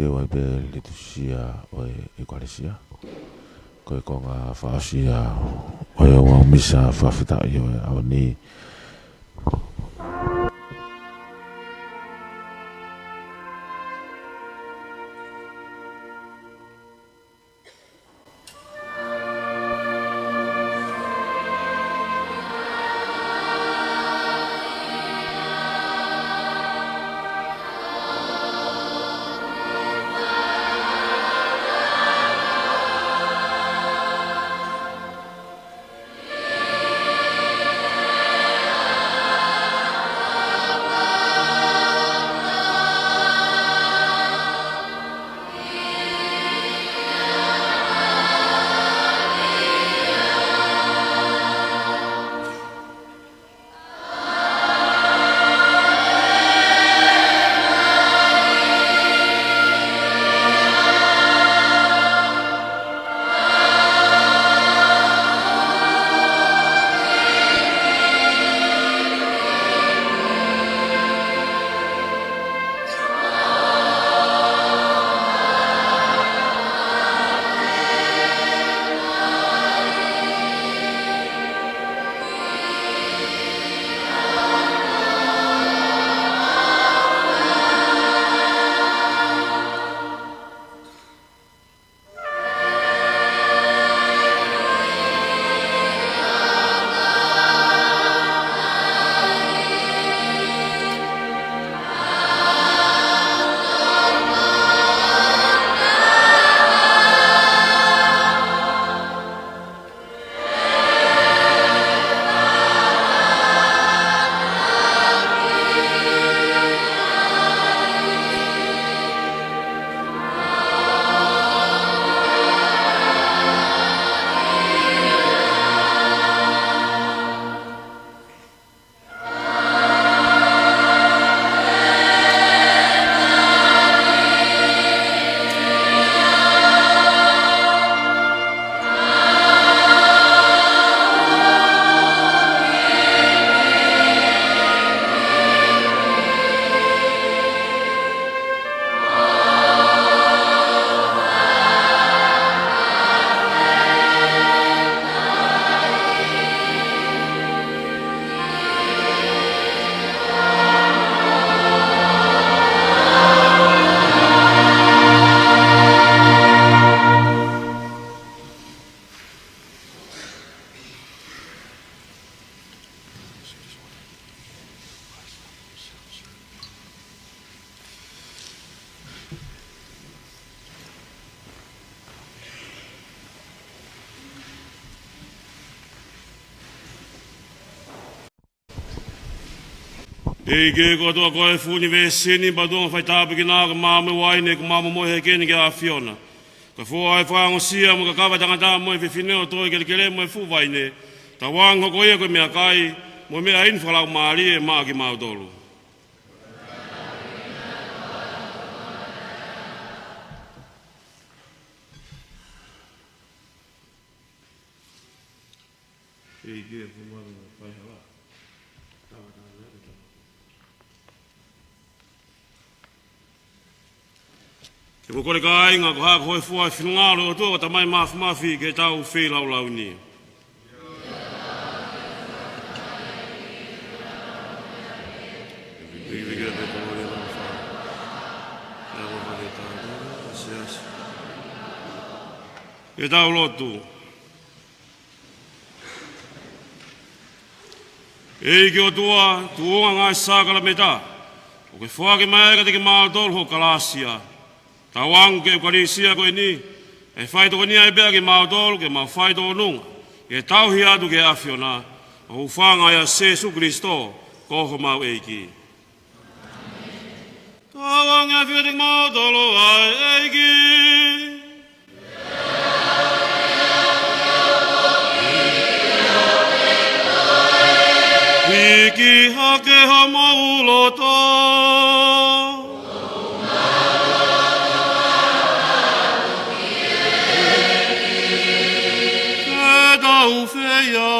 A: Teu ai be le tusia o e kwalesia. Ko e konga whaasia o e wa misa whawhita i o e au ni.
B: E ke ko to ko e funi ve sini ba do fai ta be na ma me wai ne ko ma mo he ke ni ga Fiona. Ka fo ai fa ngo sia mo ka ka tanga ta mo e fineo to ke le mo fu vai ne. Ta wang ko ye ko me kai mo me ain fa la mari e ma ki ma dolu. E ke fu ma fai hala. Ke mo kore ka inga ko ha ko e fua finngalo to ta mai mafi ke tau fe lau ni. E tau lotu. E ki o tua ngai sākala me tā. O ke whake mai ka te ke mātol ho kalasia. Ta wangu ke ukarisia koe ni. E whai toko ni ai bea ke mātol ke mau whai toko nunga. E tau hi atu ke Fiona. O whanga ia Jesu Christo. Koho mau eiki. Ta wangu ia whia te mātolo ai eiki. Hiki hake ha mauloto. Feta ufeia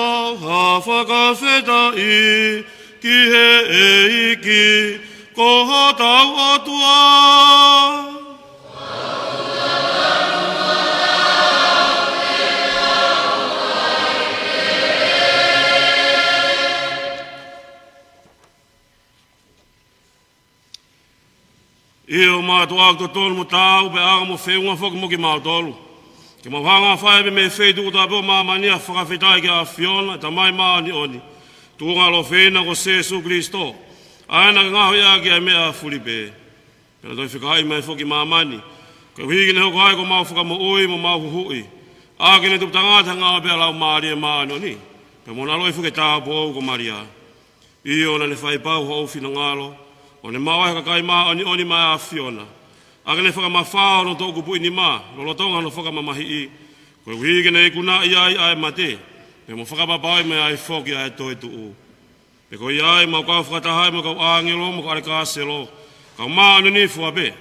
B: ha whakawheta i ki he eiki ko ha tau atua. Io mātua ko tolu mo tau pe aga mo wheunga whoki mo ki mātolu. Ke mau hanga whae me whei tuku tā pō māmania whakawhetai ki a Fiona ta mai maani oni. Tuunga lo whena ko Jesu Christo. Aina ka ngaho ia ki a mea Filipe. Pena toi whikai mai whoki māmani. Ka hiki ne hoko hai ko mau whaka mo ui mo mau huhui. Ake ne tupu tangata ngā pēr lau maari e maani oni. Pe mo naloi whuke tā pō ko Maria. Io na ne whai pau ho uwhina ngalo. O ne mawa ka kai ma oni mai a Fiona. Aka ne whaka mawhao no tōku pui ni ma, lolotonga no whaka mamahi i. Koe wihike nei kuna i ai mate, pe mo whakapapai me ai whoki ai toi tu u. Pe koe ai mau kau whakatahai mo kau āngelo mo kau arekāselo, kau maa anu ni fuape.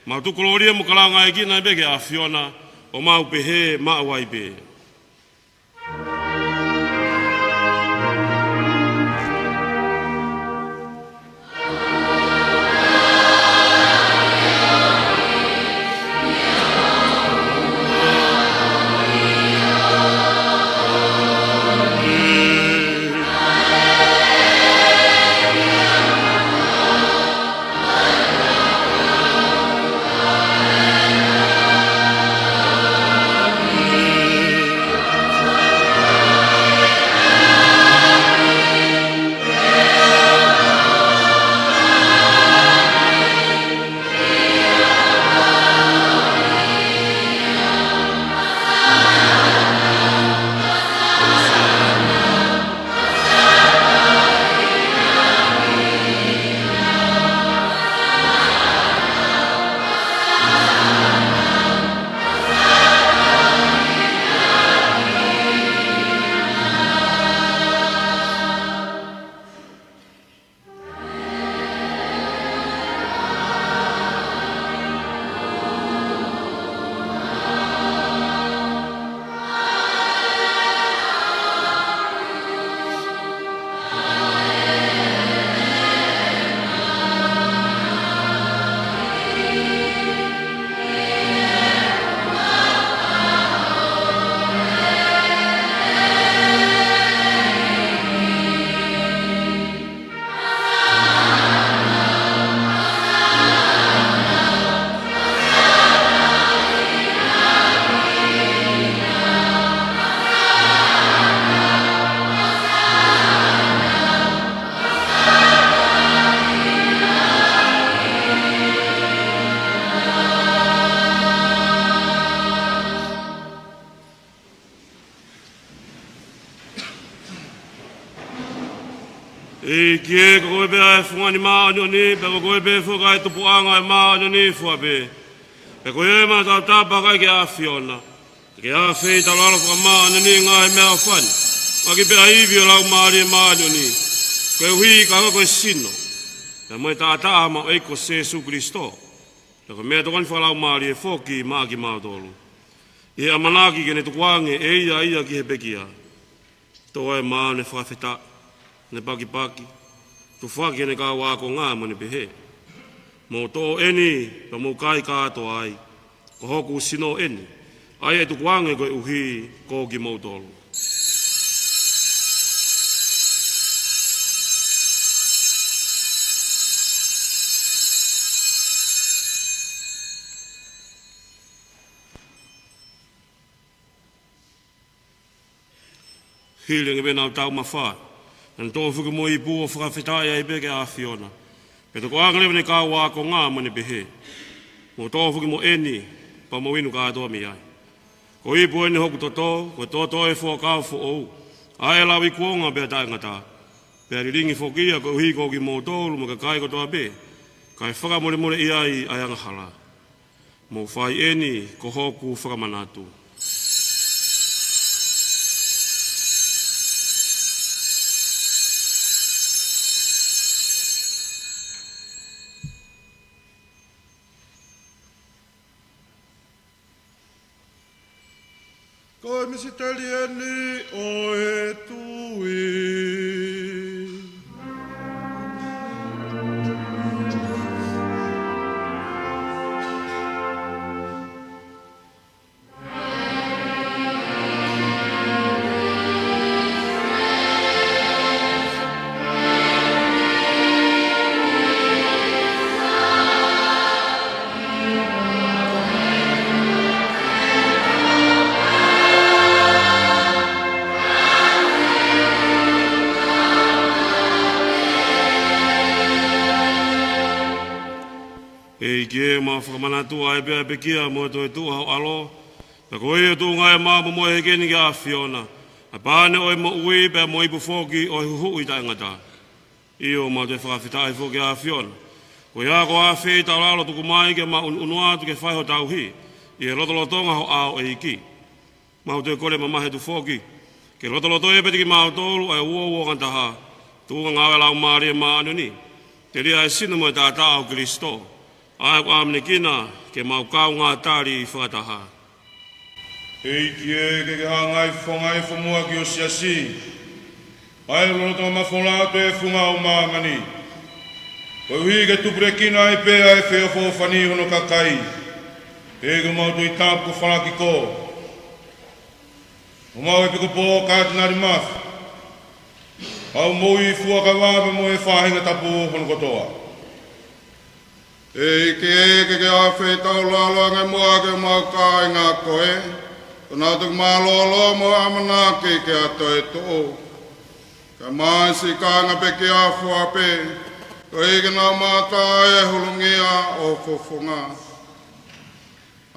B: Mau tukoloria mo kalanga e kina be ke a Fiona, o mau pehe maa wai pe. E kie ko koe bea e whungani maanio ni, pe ko koe bea whukai tupuanga e maanio ni fuape. Pe koe e ma tau tāpaka ke a Fiona. Ke a whei tau lalo whaka maanio ni ngā he mea whani. Maki bea iwi o lau maari e maanio ni. Koe hui ka koe sino. Pe mai tāta ama o eiko Jesu Christo. Pe koe mea tokani whalau maari e whoki maaki mautolu. I amanaki ke ne tukuange e ia ki he pekia. Toa e maa ne whawheta. Ne paki, tu whaki ne kā wāko ngā mani pehe. Mō tō eni, pa mō kai kātoa ai, ko hoku sino eni, ai e tukuange koe uhi ko ki mautolu. Hilinga bena o tau mawhai. Nang tō whuka mo i pūa whakawhetai ai peke a Fiona. Pe tō koanga lewa ne kā wāko ngā mani pehe. Mō tō whuka mo eni, pa mo winu kātoa mi ai. Ko i pūa ni hoku tō, ko tō e whua kāu whu ou. Ai lau i kuonga pia tai ngata. Pea riringi whokia ko uhi ko ki mō tōlu mo ka kai kotoa pe. Kai whakamore more i ai anga hala. Mō whai eni ko hoku whakamanatu.
E: Koe misi teli eni o e tui.
B: E kie ma whakamanatu ai pia pekia mo to e tu hau alo. Pe koe e tu ngai māpu mo e keni ki a Fiona. A pāne oi mo ui pe mo ipu whoki o e huhu i tai ngata. Io ma to e whakawhitai whoki a Fiona. Ko ia ko a whei tau lalo tuku mai ke ma unua tu ke whaiho tau hi. I e rotolotonga ho ao e iki. Mau te kore ma mahe tu whoki. Ke rotoloto e peti ki mau tolu ai uo kantaha. Tuunga ngawe lau maari e maanu ni. Te ria e sinu mo e tātā o Kristo. Ai ko amne kina ke mau kau ngā tāri i whakataha.
E: Hei kie ke hangai whangai whamua ki o siasi. Ai roto ma whonga te whunga o māngani. Ko hui ke tupure kina i pēa e wheo whani hono kakai. Te ke mau tui tāpu whanaki ko. O mau e piko pō kātinari mafi. Au mōi fuaka wāpe mo e whahinga tapu hono kotoa.
H: E ke a whei tau lalo ngai mua ke mau kai ngā koe. Tuna tuk mālolo mo amanaki ke a toi tō. Ka mai si ka ngā peke a whuape. Ko ike nā mātā e hulungia o whufunga.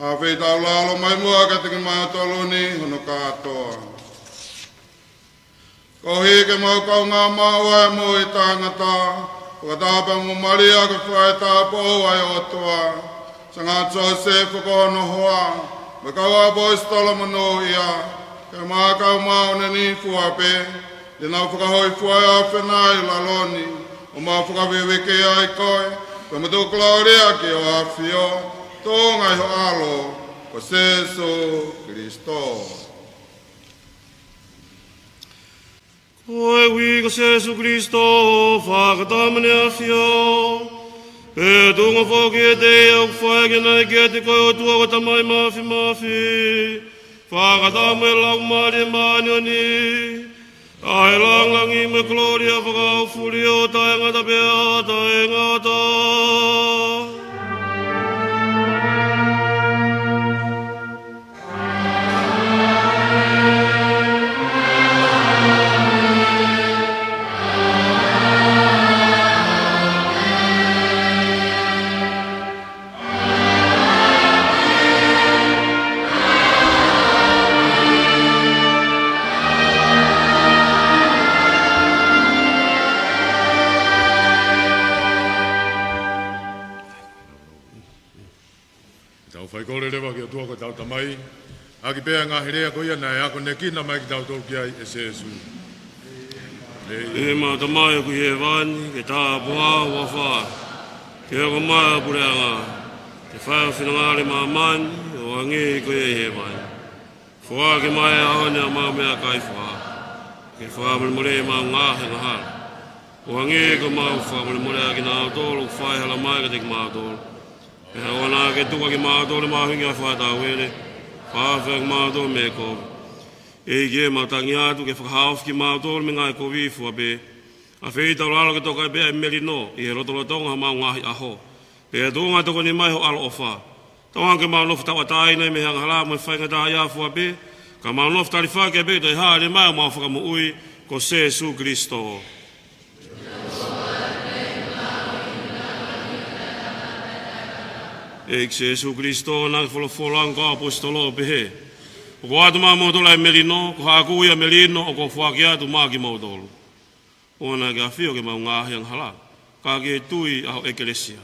H: A whei tau lalo mai mua ke tiki mātoluni hono kātoa. Ko hike mau kau ngā maua e mo i tāngata. Ko tāpa mo maria ke whae tāpa o ai o toa. Sa ngā Joseph ko no hoa. Me kawa bois tola mano ia. Ke maa kau maone ni fuape. Te nau whakahoi fuai a whenai laloni. O maa whakaweweke ai koe. Pe me tō Claudia ki o a whio. Tō ngai ho alo. Ko Jesu Christo.
B: Koe hui ko Jesu Christo, whakatamane a whio. Pe tunga whoki e te au whaeke nei kia te koe o tua o tamai mafi. Whakatame lau maari e maani ni. Ai langangi me Gloria whakau furi o tae ngata pea tae ngata.
E: tamai. Aki pea ngā herea koia nai ako ne kina mai ki tau tō ki ai e se su.
B: E mā tamai ku he vani, ke tā poha ua wha. Ke ako mai apure ngā. Ke whai whina ngāre mā mani, o angi ko e he vani. Whua ke mai ahone a mā mea kai wha. Ke wha mure mā ngā he ngahara. O angi ko mā wha mure a ki nā tōru, whai hala mai ka te ki mā tōru. E hau nā ke tuka ki mā tōru mā hingi a whai tā wele. Whawhak mātou me kovi. E ke matangi atu ke whakahawh ki mātou me ngai kovi fua be. A whei tau raro ke toka bea e meri no, i he rotorotonga ha mau ngahi aho. Pe e tōnga toko ni mai ho alo o wha. Tauang ke mau nofu tawa tāina me hanga hala mo e whainga tā ia fua be. Ka mau nofu tari whake be toi haa le mai o mau whakamu ui ko Jesu Kristo. E ki Jesu Kristo nā ki wholawholang ka apostolo pehe. O ko atu mā mautolo e melino, ko hāku ia melino o ko whaki atu mā ki mautolo. O nā ki a whio ke mau ngāhi ang hala, ka ki e tui aho ekelesia.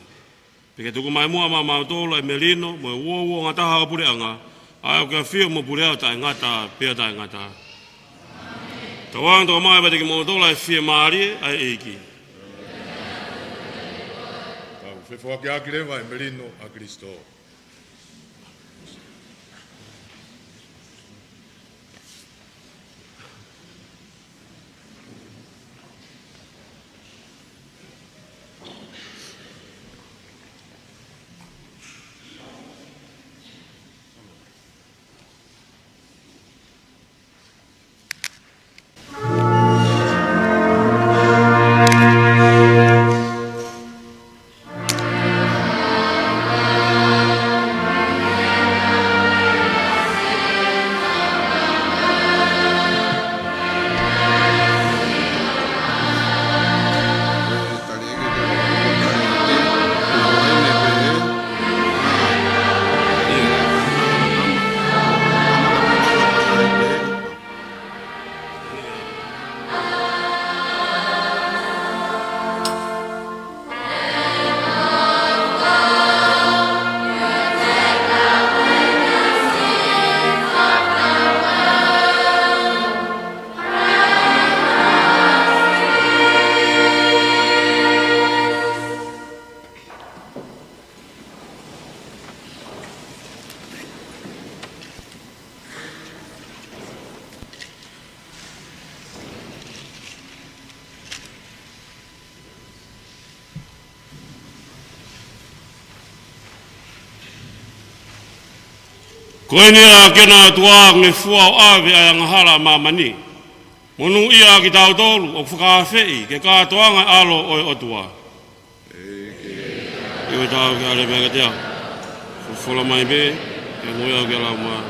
B: Peke tuku mai mua mā mautolo e melino, mo e uo ngā taha o pure anga, ai o ke a whio mo pure au tae ngata, pia tae ngata. Tawang toka mai pate ki mautolo e whie maari ai eiki.
E: Fe fua ki aki rewa e merino a Kristo.
B: Koe nia kena tua nge fuau awe ai angahara mamani. Monu ia ki tau tolu o whakawhei ke kātoanga alo oi otua. Iwe tau ki ale mea katea. Whola mai be, e moi au ki ala maa.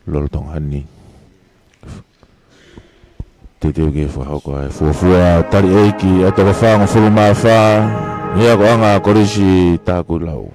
A: Lolotong hani. Te teo ke whahauko ai. Fuafua tari eiki e toka whaanga whuru maa wha. Hea ko anga korisi tāku lau.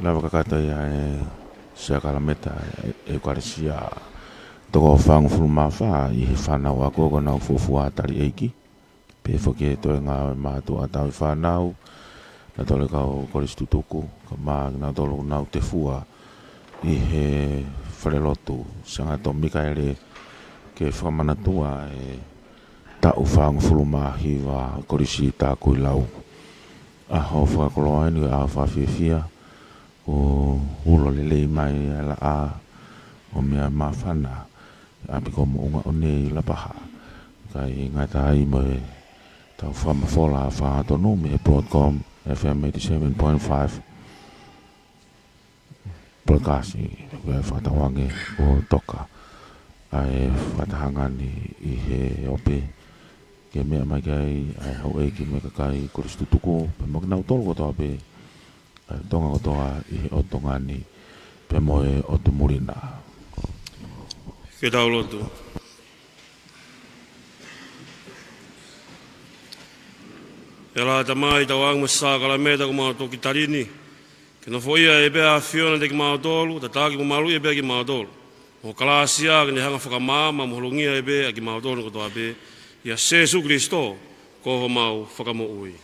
A: lava kakata ia sia kalameta eukaresia toko fangu fulumafa i whanau a koko nau fuafua tari eiki pe foke to ngā mātua atau whanau na tole kau koristu tuku ka mā na tolo nau te fua i he wharelotu sanga to Mikaele ke whamanatua tau whangu fulumahi wa korisi tā kui lau a ho whakoloa ni a whawhiawhia o ulo lele mai ala a o mea mawhana api ko mo unga o nei la paha kai ngata ai mo tau whamafola whahatonu me he Broadcom FM 87.5 Broadcasting wea whatawange o toka ai whatahangani i he ope ke mea mai kai ai hau eiki me kakai koristu tuku pe magnau tolu kotoa pe tonga kotoa i he otongani pe moe o te murina.
B: Ke tau lotu. E la tamai tau ang masa kalameta ko mga toki tarini. Ke no foia e bea fiona te ki mga tolu, ta taki mo malu e bea ki mga tolu. O kalasia ke ne hanga whakamama mo holongia e bea ki mga tolu kotoa bea. Ia Jesu Kristo ko ho mau whakamo ui.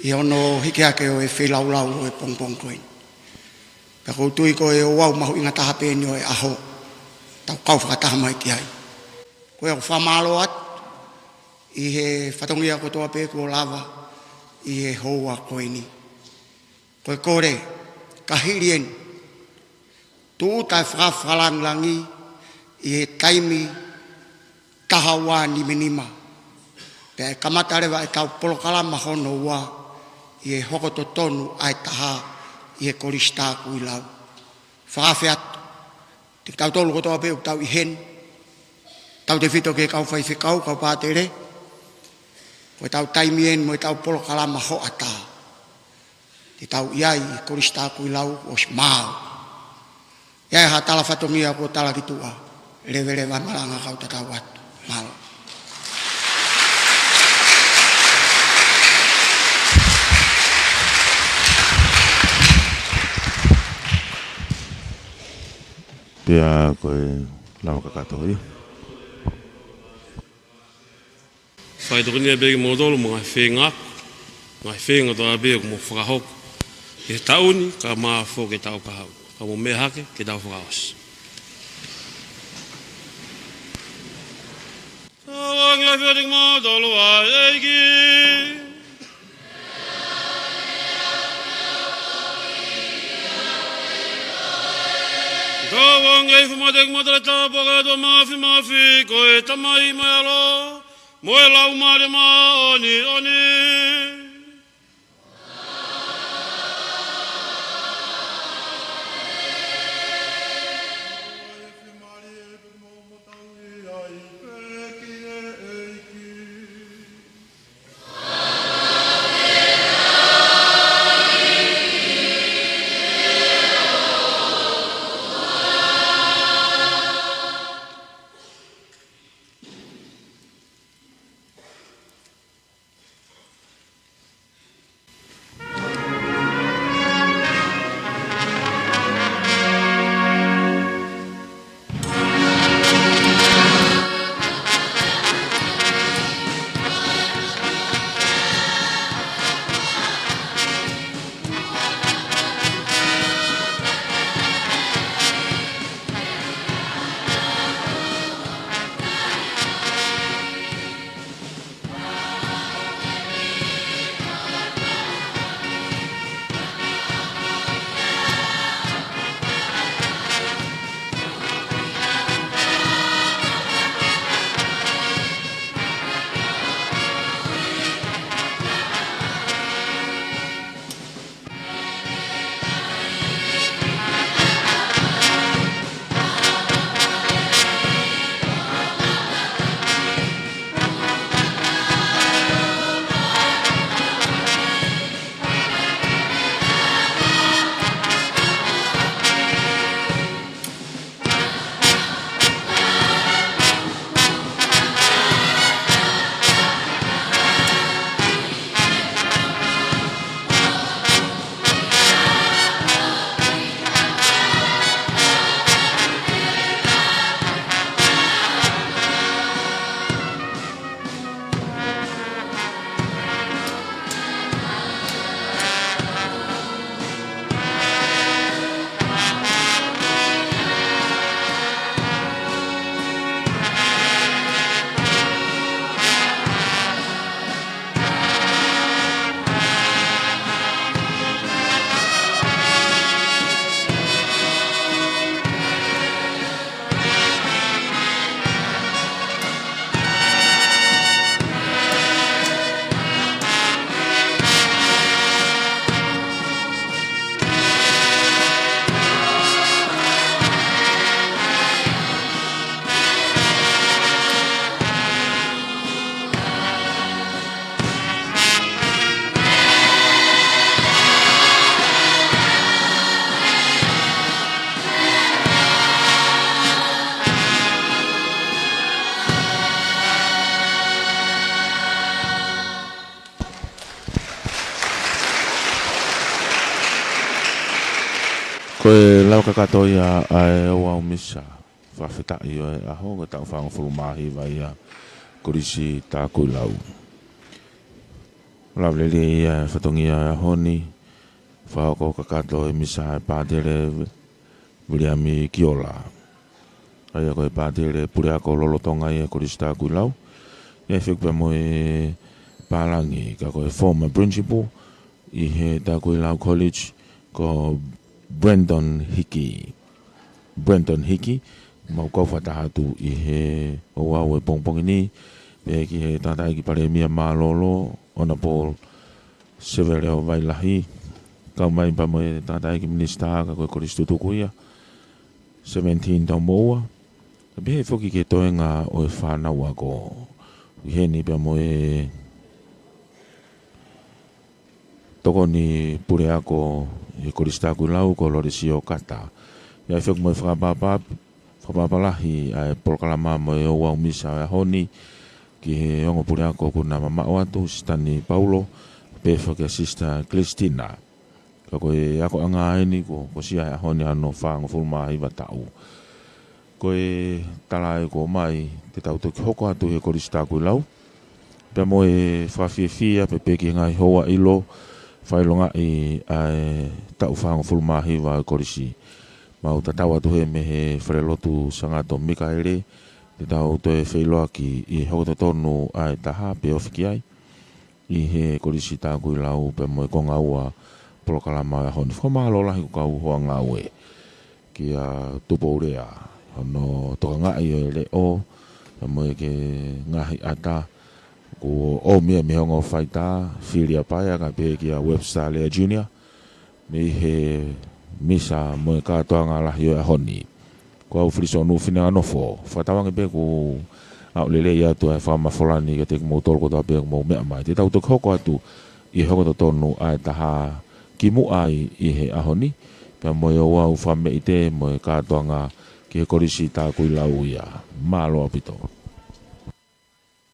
I: I ono hiki ake o e whilaulau o e pongpong koin. Ka koutui ko e o wau mahu inga taha pēni o e aho. Tau kau whakataha mai ki hai. Ko e o whamalo at. I he whatongia ko toa pē ko lava. I he hoa koini. Ko e kore. Ka hirien. Tu tai whakawhalangi. I he taimi. Taha wā ni menima. Pea kamatarewa e kau polokalama hono wā. I e hoko to tonu ai taha i e korista kui lau. Whakawhi atu. Te tau tolu kotoa peu tau i hen. Tau te whito ke kau whaiwhikau, kau pātere. Ko e tau taimien mo e tau polo kalama ho ata. Te tau iai i korista kui lau o smau. Iai ha tala whatongia ko tala ki tua. Revere wa maranga kau tatau atu. Malo.
A: Pea koe lama kakatoi.
B: Whai tokini e begi modolo mga whenga. Mga whenga toa begi mo whakahok. Ke tauni ka maa fo ke tau kahau. Ka mo mehake ke tau whakaos. Tawang ia whiating modolo a eiki. Tawang ei fumatek matale tapoka tua mafi ko e tamai mai alo mo e lau mare ma oni.
A: kakato ia ai wa misa fa feta ia a ho ta fa ngfulu mahi vai ia kurisi ta kulau la le ia fatongia honi fa ko kakato e misa pa dele Williami Kiola ai ko pa dele pura ko lolo tonga ia kurisi ta kulau ia fik pa mo e palangi ka ko former principal I he ta kulau college ko Brendan Hickey mau kau fatahatu I he o au e pongpong ini pe ki he tata ki pare mia malolo ona Paul severe o vai lahi kau mai pa mo tata ki minista ka ko Kristo tukuia 17 tau moa pe he foki ke toenga o e whana ua ko I he ni pa mo e toko ni pure ako I korista kulau ko lori sio kata. Ia fek mo whapapalahi ai polkalama mo e owa umisa honi ki he ongo pure ako kuna mama o atu Stani Paulo pe fek sister Christina. Kako e ako anga aini ko sia honi ano whaango fulma iwa tau. Ko e tala e ko mai te tau toki hoko atu he korista kulau. Pe mo e whawhiawhia pe peki ngai hoa ilo whailonga I tau whaango fulmahi wa korisi. Mau tatawa tu he me he wharelotu sangato Mikaele. Te tau to e whailoa ki I hoko tonu ai taha pe ofiki ai. I he korisi tā kui lau pe mo e konga ua polokalama e honi. Whamalo lahi ko kau hoa ngā ue. Ki a tupo urea. Hono toka ngai o e leo. Pe mo e ke ngahi ata. Ko o mia me hongo faita filia paia ka pe ki a Webster Lea Junior me he misa mo ka toanga la yo honi ko au friso no fina no fo fatawang be ko au lele ya to fa ma folani ke te mo tol ko ta be mo me mai te tau to ko atu I hoko to tonu ai taha ki mu ai I he a honi pe mo yo wa fa me ite mo ka toanga ke korisi ta ku lau ia malo apito